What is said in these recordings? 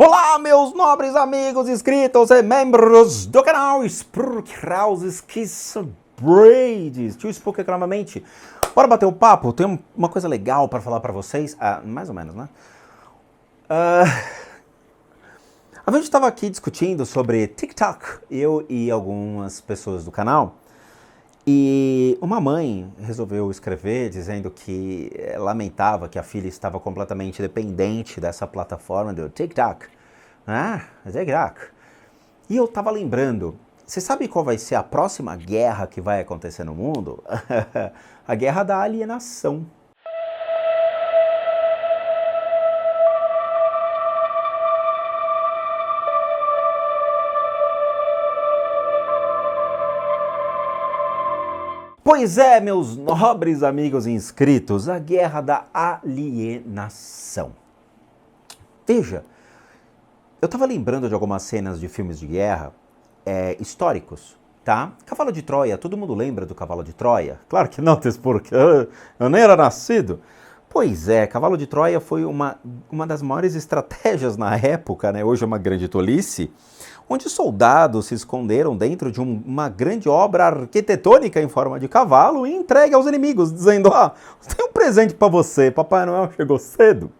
Olá, meus nobres amigos inscritos e membros do canal Spook House Braids. Tio Spook aqui novamente. Bora bater o papo? Tem uma coisa legal para falar para vocês. Mais ou menos, né? A gente estava aqui discutindo sobre TikTok, eu e algumas pessoas do canal. E uma mãe resolveu escrever dizendo que lamentava que a filha estava completamente dependente dessa plataforma do TikTok. TikTok. E eu estava lembrando, você sabe qual vai ser a próxima guerra que vai acontecer no mundo? A guerra da alienação. Pois é, meus nobres amigos inscritos, a guerra da alienação. Veja, eu estava lembrando de algumas cenas de filmes de guerra históricos, tá? Cavalo de Troia, todo mundo lembra do Cavalo de Troia? Claro que não, porque eu nem era nascido. Pois é, Cavalo de Troia foi uma das maiores estratégias na época, né? Hoje é uma grande tolice, onde soldados se esconderam dentro de uma grande obra arquitetônica em forma de cavalo e entregue aos inimigos, dizendo, tem um presente para você, Papai Noel chegou cedo.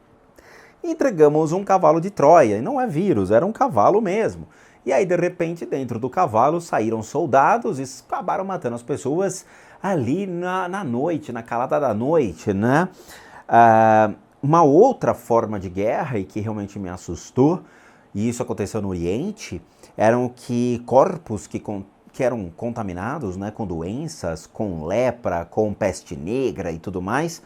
E entregamos um cavalo de Troia, e não é vírus, era um cavalo mesmo. E aí, de repente, dentro do cavalo saíram soldados e acabaram matando as pessoas ali na noite, na calada da noite, né? Uma outra forma de guerra, e que realmente me assustou, e isso aconteceu no Oriente, eram que corpos que eram contaminados, né, com doenças, com lepra, com peste negra e tudo mais,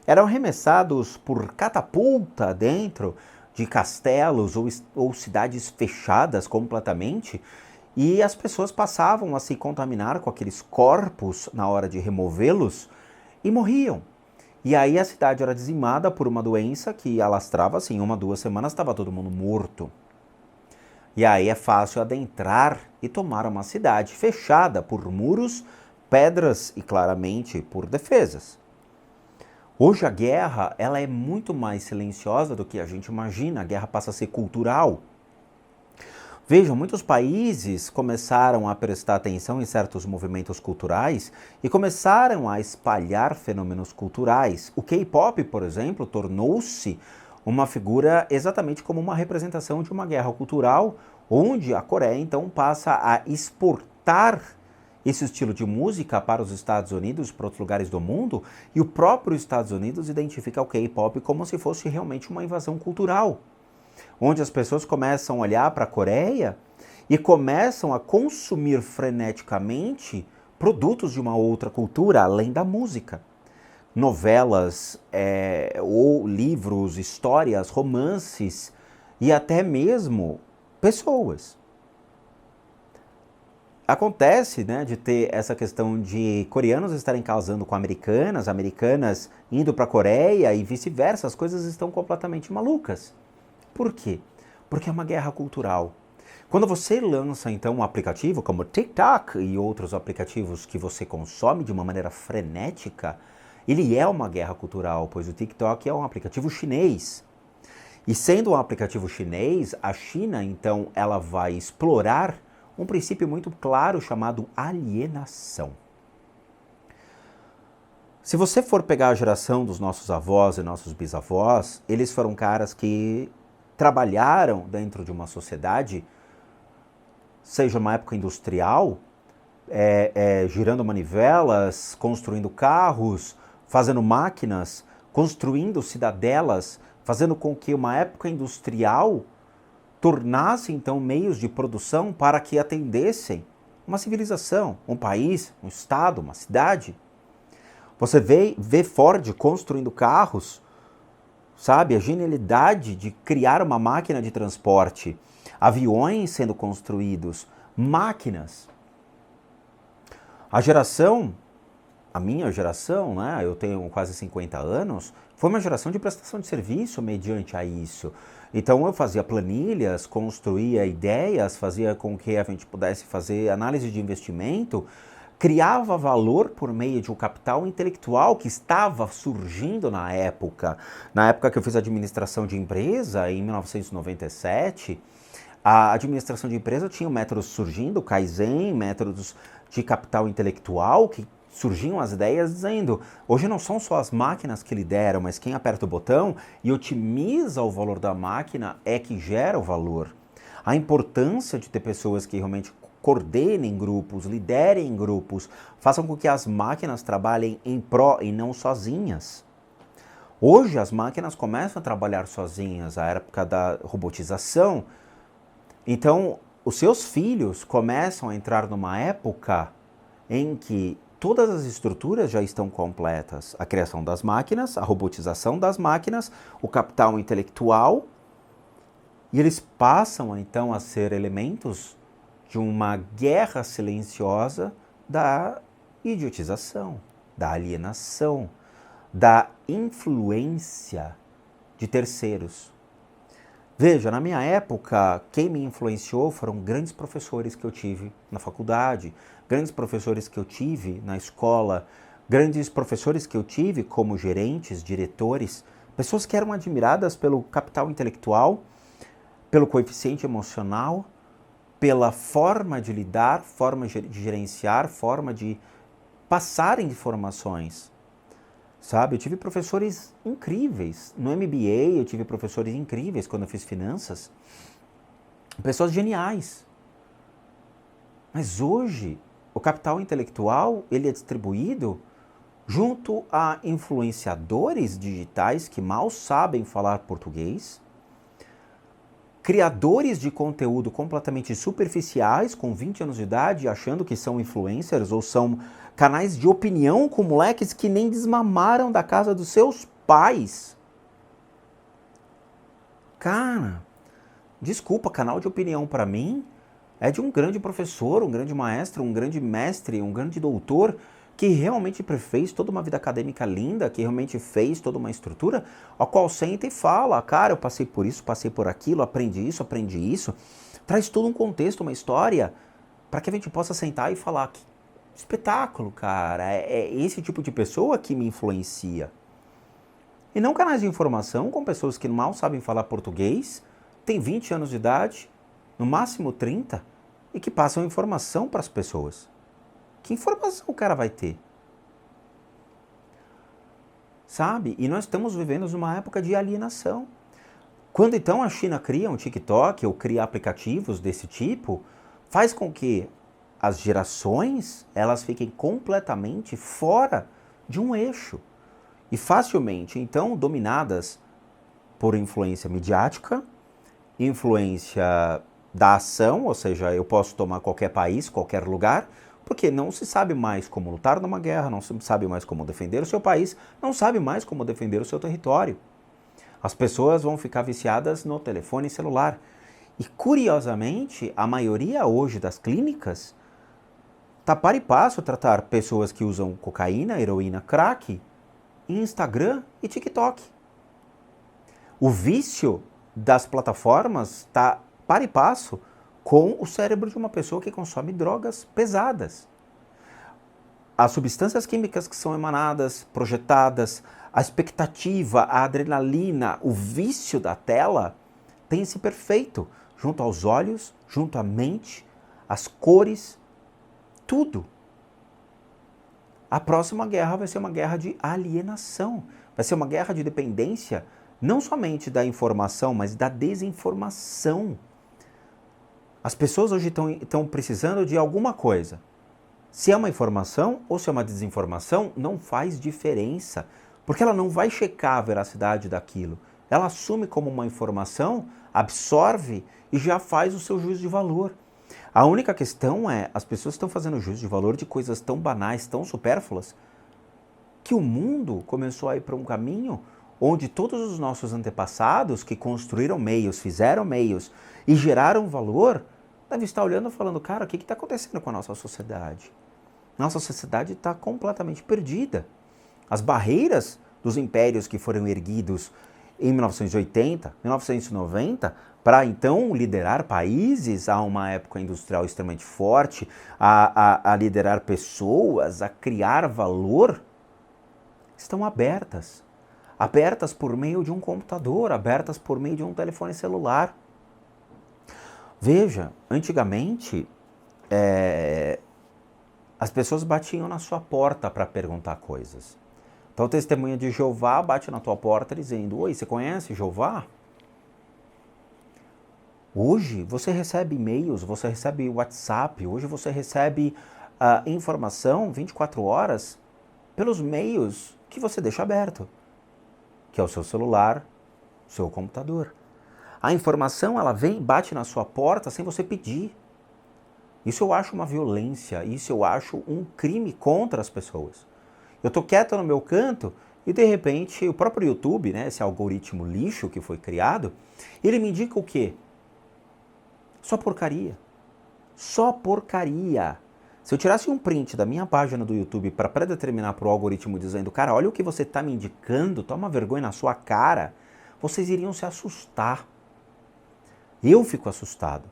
eram arremessados por catapulta dentro de castelos ou cidades fechadas completamente, e as pessoas passavam a se contaminar com aqueles corpos na hora de removê-los e morriam. E aí a cidade era dizimada por uma doença que alastrava, assim, 1 a 2 semanas estava todo mundo morto. E aí é fácil adentrar e tomar uma cidade fechada por muros, pedras e claramente por defesas. Hoje a guerra ela é muito mais silenciosa do que a gente imagina, a guerra passa a ser cultural. Vejam, muitos países começaram a prestar atenção em certos movimentos culturais e começaram a espalhar fenômenos culturais. O K-pop, por exemplo, tornou-se uma figura exatamente como uma representação de uma guerra cultural, onde a Coreia então passa a exportar esse estilo de música para os Estados Unidos, para outros lugares do mundo, e o próprio Estados Unidos identifica o K-pop como se fosse realmente uma invasão cultural, onde as pessoas começam a olhar para a Coreia e começam a consumir freneticamente produtos de uma outra cultura, além da música. Novelas, ou livros, histórias, romances e até mesmo pessoas. Acontece, né, de ter essa questão de coreanos estarem casando com americanas indo para a Coreia e vice-versa, as coisas estão completamente malucas. Por quê? Porque é uma guerra cultural. Quando você lança então um aplicativo como o TikTok e outros aplicativos que você consome de uma maneira frenética, ele é uma guerra cultural, pois o TikTok é um aplicativo chinês. E sendo um aplicativo chinês, a China, então, ela vai explorar um princípio muito claro chamado alienação. Se você for pegar a geração dos nossos avós e nossos bisavós, eles foram caras que trabalharam dentro de uma sociedade, seja uma época industrial, girando manivelas, construindo carros, fazendo máquinas, construindo cidadelas, fazendo com que uma época industrial tornasse então meios de produção para que atendessem uma civilização, um país, um estado, uma cidade. Você vê Ford construindo carros, sabe? A genialidade de criar uma máquina de transporte, aviões sendo construídos, máquinas. A minha geração, né, eu tenho quase 50 anos, foi uma geração de prestação de serviço mediante a isso. Então eu fazia planilhas, construía ideias, fazia com que a gente pudesse fazer análise de investimento, criava valor por meio de um capital intelectual que estava surgindo na época. Na época que eu fiz administração de empresa, em 1997, a administração de empresa tinha métodos surgindo, Kaizen, métodos de capital intelectual, que surgiam as ideias dizendo, hoje não são só as máquinas que lideram, mas quem aperta o botão e otimiza o valor da máquina é que gera o valor. A importância de ter pessoas que realmente coordenem grupos, liderem grupos, façam com que as máquinas trabalhem em pró e não sozinhas. Hoje as máquinas começam a trabalhar sozinhas, a época da robotização. Então, os seus filhos começam a entrar numa época em que todas as estruturas já estão completas. A criação das máquinas, a robotização das máquinas, o capital intelectual, e eles passam então a ser elementos de uma guerra silenciosa da idiotização, da alienação, da influência de terceiros. Veja, na minha época, quem me influenciou foram grandes professores que eu tive na faculdade, grandes professores que eu tive na escola, grandes professores que eu tive como gerentes, diretores, pessoas que eram admiradas pelo capital intelectual, pelo coeficiente emocional, pela forma de lidar, forma de gerenciar, forma de passar informações. Sabe, eu tive professores incríveis. No MBA eu tive professores incríveis quando eu fiz finanças. Pessoas geniais. Mas hoje, o capital intelectual, ele é distribuído junto a influenciadores digitais que mal sabem falar português, criadores de conteúdo completamente superficiais, com 20 anos de idade, achando que são influencers ou são canais de opinião com moleques que nem desmamaram da casa dos seus pais. Cara, desculpa, canal de opinião para mim é de um grande professor, um grande maestro, um grande mestre, um grande doutor que realmente fez toda uma vida acadêmica linda, que realmente fez toda uma estrutura, a qual senta e fala, cara, eu passei por isso, passei por aquilo, aprendi isso, traz todo um contexto, uma história, para que a gente possa sentar e falar, que espetáculo, cara, é esse tipo de pessoa que me influencia. E não canais de informação com pessoas que mal sabem falar português, têm 20 anos de idade, no máximo 30, e que passam informação para as pessoas. Que informação o cara vai ter? Sabe? E nós estamos vivendo numa época de alienação. Quando então a China cria um TikTok ou cria aplicativos desse tipo, faz com que as gerações elas fiquem completamente fora de um eixo. E facilmente, então, dominadas por influência midiática, influência da ação, ou seja, eu posso tomar qualquer país, qualquer lugar, porque não se sabe mais como lutar numa guerra, não se sabe mais como defender o seu país, não sabe mais como defender o seu território. As pessoas vão ficar viciadas no telefone celular. E, curiosamente, a maioria hoje das clínicas está para e passo tratar pessoas que usam cocaína, heroína, crack, em Instagram e TikTok. O vício das plataformas está para e passo com o cérebro de uma pessoa que consome drogas pesadas. As substâncias químicas que são emanadas, projetadas, a expectativa, a adrenalina, o vício da tela tem esse perfeito junto aos olhos, junto à mente, as cores, tudo. A próxima guerra vai ser uma guerra de alienação, vai ser uma guerra de dependência, não somente da informação, mas da desinformação. As pessoas hoje estão precisando de alguma coisa. Se é uma informação ou se é uma desinformação, não faz diferença, porque ela não vai checar a veracidade daquilo. Ela assume como uma informação, absorve e já faz o seu juízo de valor. A única questão é, as pessoas estão fazendo juízo de valor de coisas tão banais, tão supérfluas, que o mundo começou a ir para um caminho onde todos os nossos antepassados que construíram meios, fizeram meios e geraram valor, devem estar olhando e falando, cara, o que está acontecendo com a nossa sociedade? Nossa sociedade está completamente perdida. As barreiras dos impérios que foram erguidos em 1980, 1990, para então liderar países a uma época industrial extremamente forte, a liderar pessoas, a criar valor, estão abertas. Abertas por meio de um computador, abertas por meio de um telefone celular. Veja, antigamente, as pessoas batiam na sua porta para perguntar coisas. Então, a testemunha de Jeová bate na tua porta dizendo: oi, você conhece Jeová? Hoje, você recebe e-mails, você recebe WhatsApp, hoje você recebe informação 24 horas pelos meios que você deixa aberto, que é o seu celular, o seu computador. A informação, ela vem, bate na sua porta sem você pedir. Isso eu acho uma violência, isso eu acho um crime contra as pessoas. Eu tô quieto no meu canto e de repente o próprio YouTube, né, esse algoritmo lixo que foi criado, ele me indica o quê? Só porcaria. Só porcaria. Se eu tirasse um print da minha página do YouTube para predeterminar para o algoritmo dizendo: cara, olha o que você está me indicando, toma vergonha na sua cara, vocês iriam se assustar. Eu fico assustado.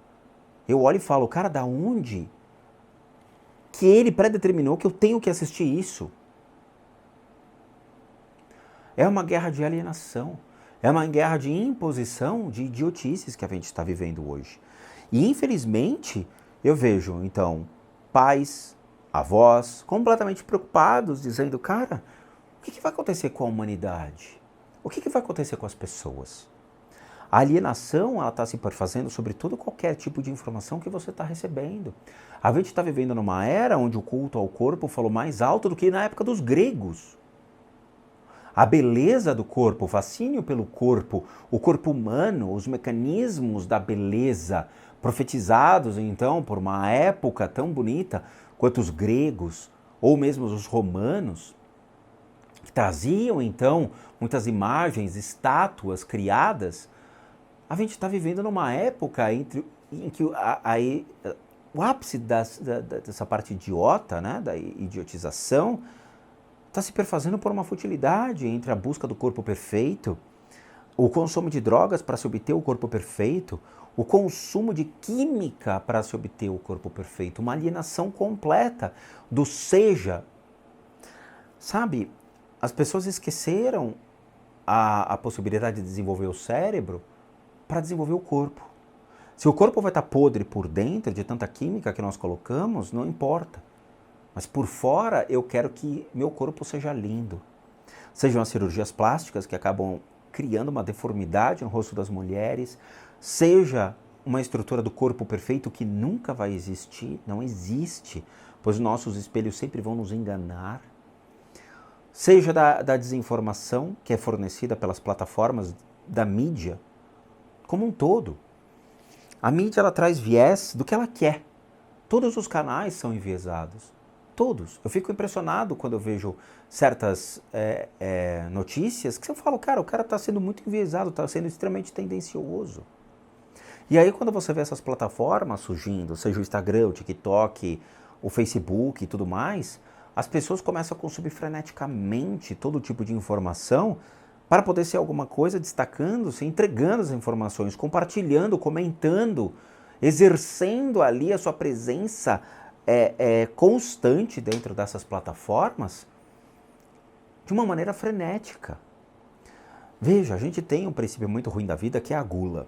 Eu olho e falo: cara, da onde que ele predeterminou que eu tenho que assistir isso? É uma guerra de alienação. É uma guerra de imposição de idiotices que a gente está vivendo hoje. E infelizmente, eu vejo, então, pais, avós, completamente preocupados, dizendo: cara, o que vai acontecer com a humanidade? O que vai acontecer com as pessoas? A alienação, ela está se perfazendo sobre todo qualquer tipo de informação que você está recebendo. A gente está vivendo numa era onde o culto ao corpo falou mais alto do que na época dos gregos. A beleza do corpo, o fascínio pelo corpo, o corpo humano, os mecanismos da beleza, profetizados então por uma época tão bonita quanto os gregos, ou mesmo os romanos, que traziam então muitas imagens, estátuas criadas. A gente está vivendo numa época em que o ápice dessa parte idiota, né, da idiotização, está se perfazendo por uma futilidade entre a busca do corpo perfeito, o consumo de drogas para se obter o corpo perfeito, o consumo de química para se obter o corpo perfeito, uma alienação completa do seja. Sabe, as pessoas esqueceram a possibilidade de desenvolver o cérebro para desenvolver o corpo. Se o corpo vai estar podre por dentro de tanta química que nós colocamos, não importa. Mas por fora eu quero que meu corpo seja lindo. Sejam as cirurgias plásticas que acabam criando uma deformidade no rosto das mulheres, seja uma estrutura do corpo perfeito que nunca vai existir, não existe, pois nossos espelhos sempre vão nos enganar. Seja da desinformação que é fornecida pelas plataformas da mídia como um todo. A mídia, ela traz viés do que ela quer. Todos os canais são enviesados. Todos. Eu fico impressionado quando eu vejo certas notícias que eu falo: cara, o cara está sendo muito enviesado, está sendo extremamente tendencioso. E aí quando você vê essas plataformas surgindo, seja o Instagram, o TikTok, o Facebook e tudo mais, as pessoas começam a consumir freneticamente todo tipo de informação para poder ser alguma coisa, destacando-se, entregando as informações, compartilhando, comentando, exercendo ali a sua presença constante dentro dessas plataformas de uma maneira frenética. Veja, a gente tem um princípio muito ruim da vida que é a gula.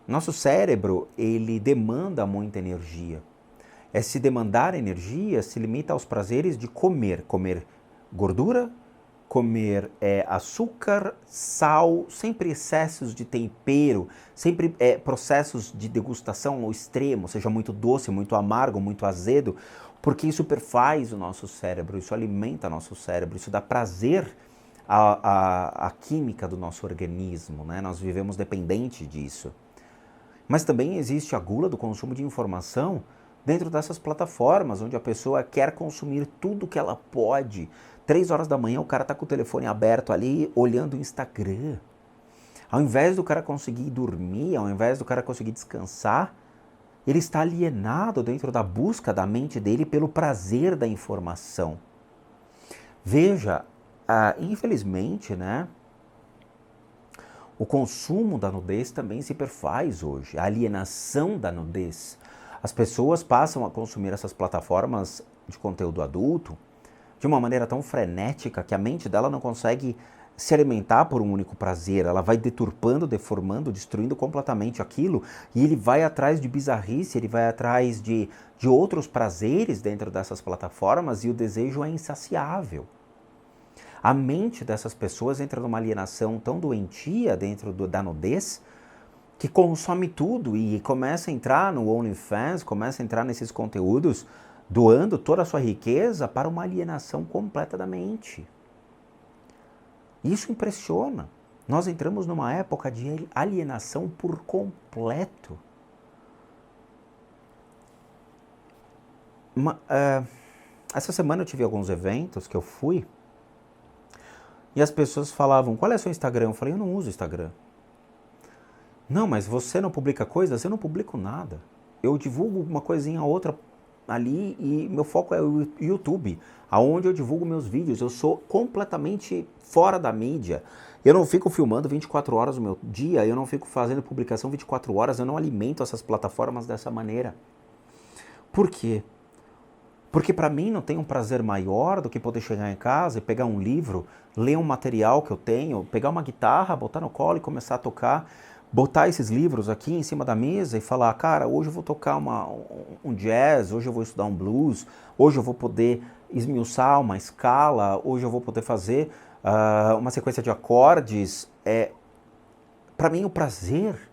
Nosso cérebro, ele demanda muita energia. Se demandar energia se limita aos prazeres de comer gordura, comer açúcar, sal, sempre excessos de tempero, sempre processos de degustação ao extremo, seja muito doce, muito amargo, muito azedo, porque isso perfaz o nosso cérebro, isso alimenta nosso cérebro, isso dá prazer à química do nosso organismo, né? Nós vivemos dependente disso. Mas também existe a gula do consumo de informação dentro dessas plataformas, onde a pessoa quer consumir tudo que ela pode. 3 horas da manhã o cara está com o telefone aberto ali, olhando o Instagram. Ao invés do cara conseguir dormir, ao invés do cara conseguir descansar, ele está alienado dentro da busca da mente dele pelo prazer da informação. Veja, infelizmente, né, O consumo da nudez também se perfaz hoje, a alienação da nudez. As pessoas passam a consumir essas plataformas de conteúdo adulto de uma maneira tão frenética que a mente dela não consegue se alimentar por um único prazer. Ela vai deturpando, deformando, destruindo completamente aquilo, e ele vai atrás de bizarrice, ele vai atrás de outros prazeres dentro dessas plataformas, e o desejo é insaciável. A mente dessas pessoas entra numa alienação tão doentia dentro da nudez que consome tudo e começa a entrar no OnlyFans, começa a entrar nesses conteúdos, doando toda a sua riqueza para uma alienação completa da mente. Isso impressiona. Nós entramos numa época de alienação por completo. Essa semana eu tive alguns eventos que eu fui e as pessoas falavam, qual é o seu Instagram? Eu falei, eu não uso Instagram. Não, mas você não publica coisas? Eu não publico nada. Eu divulgo uma coisinha ou outra ali e meu foco é o YouTube, aonde eu divulgo meus vídeos. Eu sou completamente fora da mídia. Eu não fico filmando 24 horas do meu dia, eu não fico fazendo publicação 24 horas, eu não alimento essas plataformas dessa maneira. Por quê? Porque para mim não tem um prazer maior do que poder chegar em casa e pegar um livro, ler um material que eu tenho, pegar uma guitarra, botar no colo e começar a tocar, botar esses livros aqui em cima da mesa e falar, cara, hoje eu vou tocar um jazz, hoje eu vou estudar um blues, hoje eu vou poder esmiuçar uma escala, hoje eu vou poder fazer uma sequência de acordes. Para mim o prazer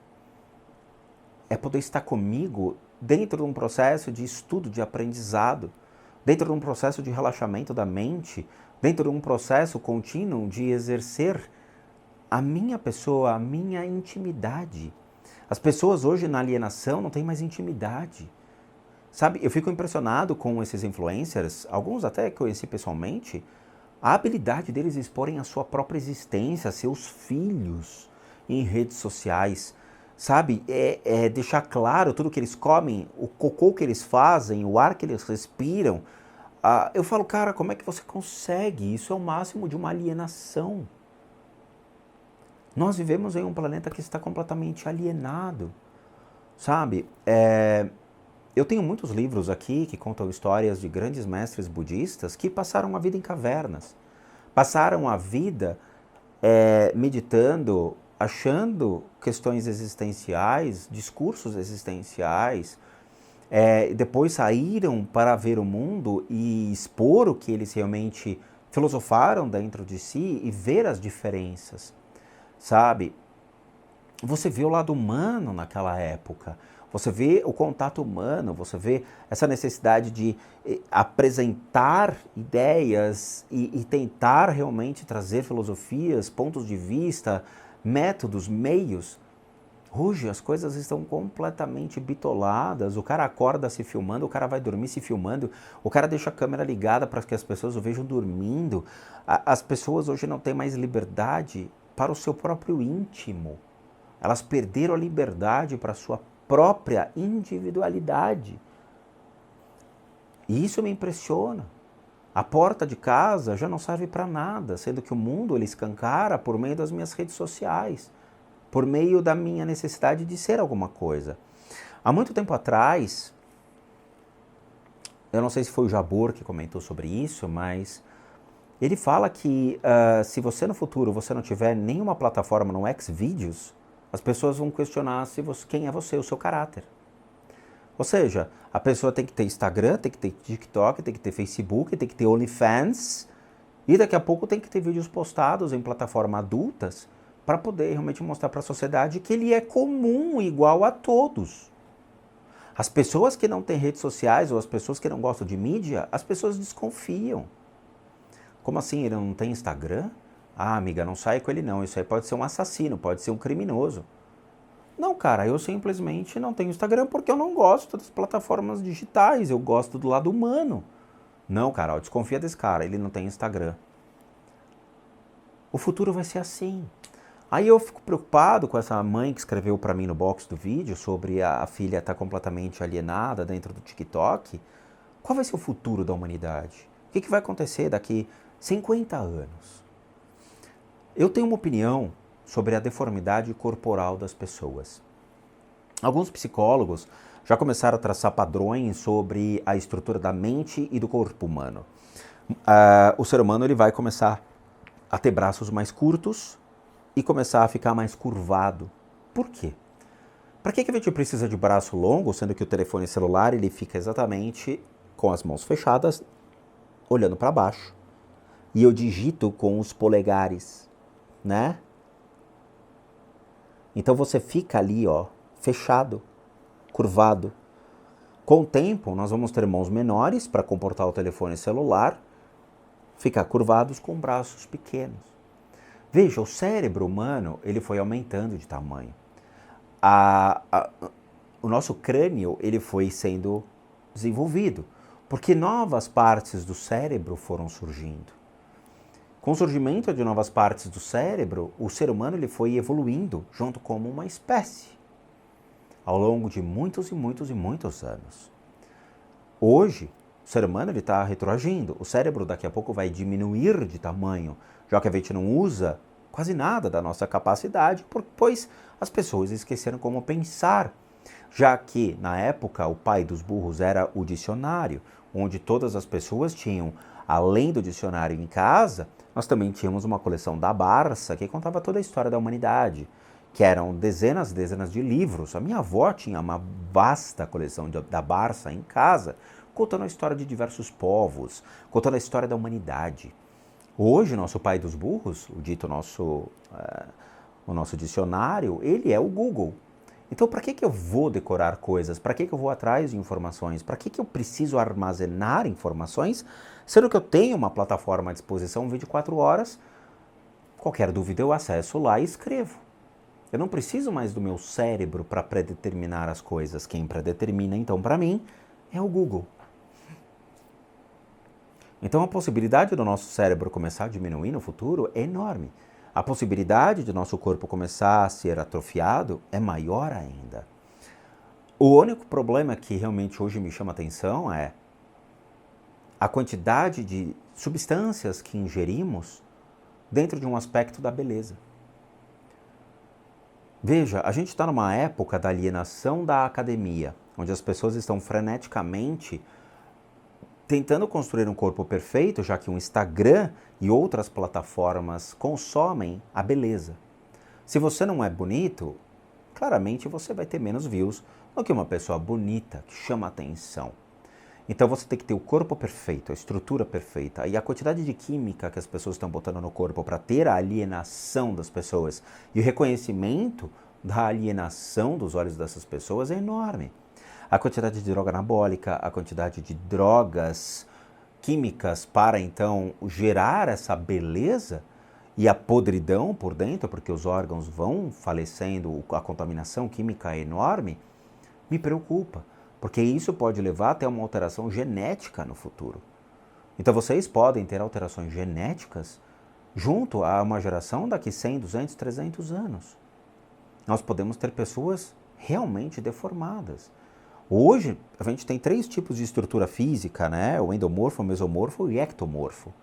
é poder estar comigo dentro de um processo de estudo, de aprendizado, dentro de um processo de relaxamento da mente, dentro de um processo contínuo de exercer a minha pessoa, a minha intimidade. As pessoas hoje na alienação não têm mais intimidade. Sabe, eu fico impressionado com esses influencers, alguns até que conheci pessoalmente, a habilidade deles exporem a sua própria existência, seus filhos em redes sociais. Sabe, deixar claro tudo que eles comem, o cocô que eles fazem, o ar que eles respiram. Eu falo, cara, como é que você consegue? Isso é o máximo de uma alienação. Nós vivemos em um planeta que está completamente alienado, sabe? Eu tenho muitos livros aqui que contam histórias de grandes mestres budistas que passaram a vida em cavernas, passaram a vida meditando, achando questões existenciais, discursos existenciais, depois saíram para ver o mundo e expor o que eles realmente filosofaram dentro de si e ver as diferenças. Sabe, você vê o lado humano naquela época, você vê o contato humano, você vê essa necessidade de apresentar ideias e tentar realmente trazer filosofias, pontos de vista, métodos, meios. Hoje as coisas estão completamente bitoladas, o cara acorda se filmando, o cara vai dormir se filmando, o cara deixa a câmera ligada para que as pessoas o vejam dormindo. As pessoas hoje não têm mais liberdade para o seu próprio íntimo. Elas perderam a liberdade para a sua própria individualidade. E isso me impressiona. A porta de casa já não serve para nada, sendo que o mundo ele escancara por meio das minhas redes sociais, por meio da minha necessidade de ser alguma coisa. Há muito tempo atrás, eu não sei se foi o Jabor que comentou sobre isso, mas ele fala que se você no futuro você não tiver nenhuma plataforma no Xvideos, as pessoas vão questionar quem é você, o seu caráter. Ou seja, a pessoa tem que ter Instagram, tem que ter TikTok, tem que ter Facebook, tem que ter OnlyFans, e daqui a pouco tem que ter vídeos postados em plataformas adultas para poder realmente mostrar para a sociedade que ele é comum, igual a todos. As pessoas que não têm redes sociais ou as pessoas que não gostam de mídia, as pessoas desconfiam. Como assim, ele não tem Instagram? Ah, amiga, não sai com ele não, isso aí pode ser um assassino, pode ser um criminoso. Não, cara, eu simplesmente não tenho Instagram porque eu não gosto das plataformas digitais, eu gosto do lado humano. Não, cara, desconfia desse cara, ele não tem Instagram. O futuro vai ser assim. Aí eu fico preocupado com essa mãe que escreveu para mim no box do vídeo sobre a filha estar completamente alienada dentro do TikTok. Qual vai ser o futuro da humanidade? O que vai acontecer daqui 50 anos? Eu tenho uma opinião sobre a deformidade corporal das pessoas. Alguns psicólogos já começaram a traçar padrões sobre a estrutura da mente e do corpo humano. O ser humano ele vai começar a ter braços mais curtos e começar a ficar mais curvado. Por quê? Para que a gente precisa de braço longo, sendo que o telefone celular ele fica exatamente com as mãos fechadas, olhando para baixo. E eu digito com os polegares, né? Então você fica ali, ó, fechado, curvado. Com o tempo, nós vamos ter mãos menores para comportar o telefone celular, ficar curvados com braços pequenos. Veja, o cérebro humano ele foi aumentando de tamanho. O nosso crânio ele foi sendo desenvolvido, porque novas partes do cérebro foram surgindo. Com o surgimento de novas partes do cérebro, o ser humano ele foi evoluindo junto como uma espécie, ao longo de muitos e muitos e muitos anos. Hoje, o ser humano está retroagindo. O cérebro daqui a pouco vai diminuir de tamanho, já que a gente não usa quase nada da nossa capacidade, pois as pessoas esqueceram como pensar. Já que, na época, o pai dos burros era o dicionário, onde todas as pessoas tinham, além do dicionário em casa, nós também tínhamos uma coleção da Barça, que contava toda a história da humanidade, que eram dezenas e dezenas de livros. A minha avó tinha uma vasta coleção da Barça em casa, contando a história de diversos povos, contando a história da humanidade. Hoje, nosso pai dos burros, o nosso dicionário, ele é o Google. Então, para que eu vou decorar coisas? Para que eu vou atrás de informações? Para que eu preciso armazenar informações, sendo que eu tenho uma plataforma à disposição 24 horas? Qualquer dúvida eu acesso lá e escrevo. Eu não preciso mais do meu cérebro para predeterminar as coisas. Quem predetermina, então, para mim, é o Google. Então, a possibilidade do nosso cérebro começar a diminuir no futuro é enorme. A possibilidade de nosso corpo começar a ser atrofiado é maior ainda. O único problema que realmente hoje me chama atenção é a quantidade de substâncias que ingerimos dentro de um aspecto da beleza. Veja, a gente está numa época da alienação da academia, onde as pessoas estão freneticamente tentando construir um corpo perfeito, já que o Instagram e outras plataformas consomem a beleza. Se você não é bonito, claramente você vai ter menos views do que uma pessoa bonita, que chama atenção. Então você tem que ter o corpo perfeito, a estrutura perfeita. E a quantidade de química que as pessoas estão botando no corpo para ter a alienação das pessoas e o reconhecimento da alienação dos olhos dessas pessoas é enorme. A quantidade de droga anabólica, a quantidade de drogas químicas para então gerar essa beleza e a podridão por dentro, porque os órgãos vão falecendo, a contaminação química é enorme, me preocupa, porque isso pode levar até uma alteração genética no futuro. Então vocês podem ter alterações genéticas junto a uma geração daqui 100, 200, 300 anos. Nós podemos ter pessoas realmente deformadas. Hoje, a gente tem 3 tipos de estrutura física, né? O endomorfo, o mesomorfo e ectomorfo.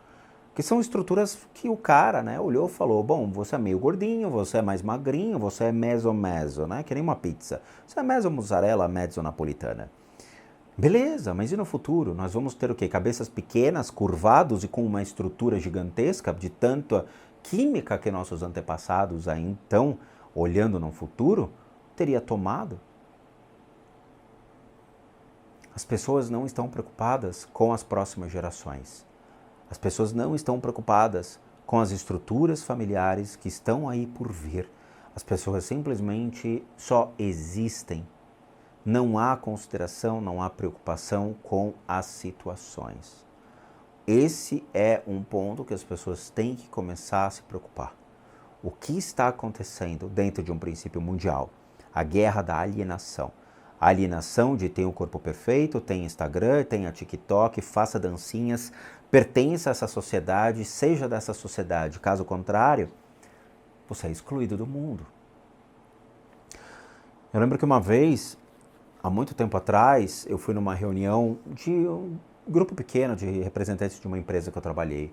Que são estruturas que o cara, né, olhou e falou, bom, você é meio gordinho, você é mais magrinho, você é meso-meso, né? Que nem uma pizza. Você é meso-mussarela, mezzo-napolitana. Beleza, mas e no futuro? Nós vamos ter o quê? Cabeças pequenas, curvados e com uma estrutura gigantesca de tanta química que nossos antepassados aí então, olhando no futuro, teria tomado? As pessoas não estão preocupadas com as próximas gerações. As pessoas não estão preocupadas com as estruturas familiares que estão aí por vir. As pessoas simplesmente só existem. Não há consideração, não há preocupação com as situações. Esse é um ponto que as pessoas têm que começar a se preocupar. O que está acontecendo dentro de um princípio mundial? A guerra da alienação. A alienação de ter um corpo perfeito, tem Instagram, tem a TikTok, faça dancinhas, pertença a essa sociedade, seja dessa sociedade. Caso contrário, você é excluído do mundo. Eu lembro que uma vez, há muito tempo atrás, eu fui numa reunião de um grupo pequeno de representantes de uma empresa que eu trabalhei.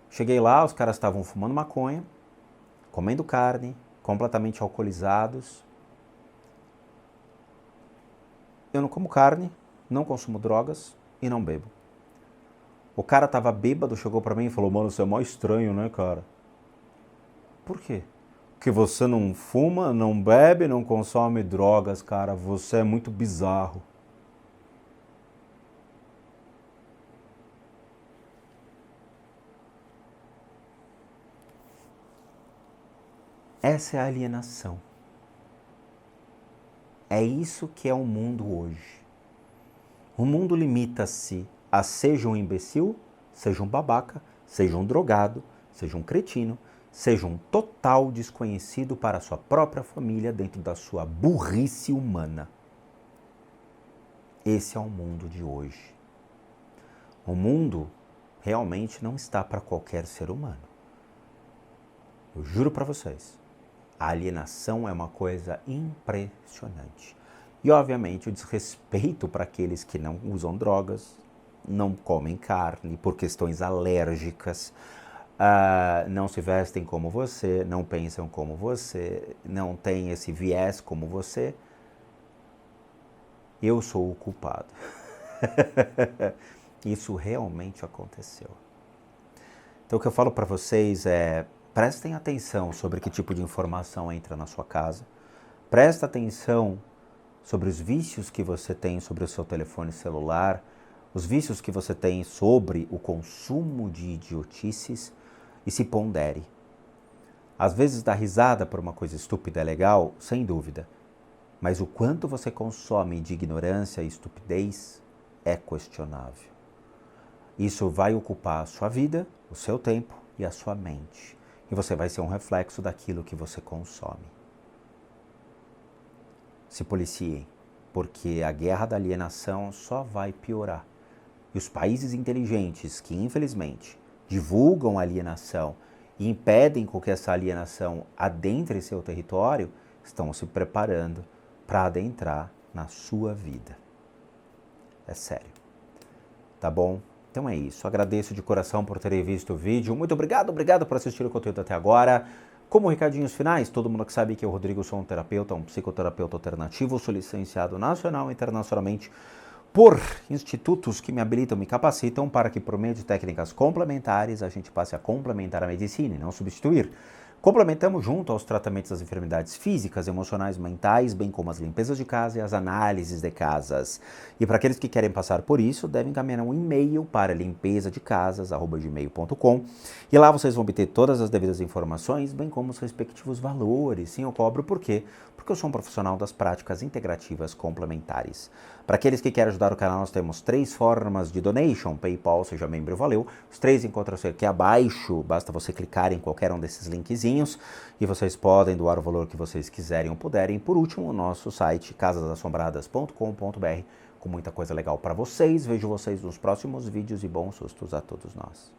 Cheguei lá, os caras estavam fumando maconha, comendo carne, completamente alcoolizados. Eu não como carne, não consumo drogas e não bebo. O cara tava bêbado, chegou pra mim e falou, mano, você é mó estranho, né, cara? Por quê? Porque você não fuma, não bebe, não consome drogas, cara. Você é muito bizarro. Essa é a alienação. É isso que é o mundo hoje. O mundo limita-se a seja um imbecil, seja um babaca, seja um drogado, seja um cretino, seja um total desconhecido para a sua própria família dentro da sua burrice humana. Esse é o mundo de hoje. O mundo realmente não está para qualquer ser humano. Eu juro para vocês, a alienação é uma coisa impressionante. E, obviamente, o desrespeito para aqueles que não usam drogas, não comem carne por questões alérgicas, não se vestem como você, não pensam como você, não têm esse viés como você. Eu sou o culpado. Isso realmente aconteceu. Então, o que eu falo para vocês é, prestem atenção sobre que tipo de informação entra na sua casa. Presta atenção sobre os vícios que você tem sobre o seu telefone celular, os vícios que você tem sobre o consumo de idiotices e se pondere. Às vezes dar risada por uma coisa estúpida é legal, sem dúvida, mas o quanto você consome de ignorância e estupidez é questionável. Isso vai ocupar a sua vida, o seu tempo e a sua mente. E você vai ser um reflexo daquilo que você consome. Se policiem, porque a guerra da alienação só vai piorar. E os países inteligentes que, infelizmente, divulgam a alienação e impedem com que essa alienação adentre seu território, estão se preparando para adentrar na sua vida. É sério. Tá bom? Então é isso. Agradeço de coração por terem visto o vídeo. Muito obrigado por assistir o conteúdo até agora. Como recadinhos finais, todo mundo que sabe que eu, Rodrigo, sou um terapeuta, um psicoterapeuta alternativo, sou licenciado nacional e internacionalmente por institutos que me habilitam, me capacitam para que, por meio de técnicas complementares, a gente passe a complementar a medicina e não substituir. Complementamos junto aos tratamentos das enfermidades físicas, emocionais, mentais, bem como as limpezas de casa e as análises de casas. E para aqueles que querem passar por isso, devem encaminhar um e-mail para limpezadecasas@gmail.com e lá vocês vão obter todas as devidas informações, bem como os respectivos valores. Sim, eu cobro por quê? Porque eu sou um profissional das práticas integrativas complementares. Para aqueles que querem ajudar o canal, nós temos 3 formas de donation, PayPal, seja membro, valeu. Os 3 encontram-se aqui abaixo, basta você clicar em qualquer um desses linkzinhos e vocês podem doar o valor que vocês quiserem ou puderem. Por último, o nosso site casasassombradas.com.br com muita coisa legal para vocês. Vejo vocês nos próximos vídeos e bons sustos a todos nós.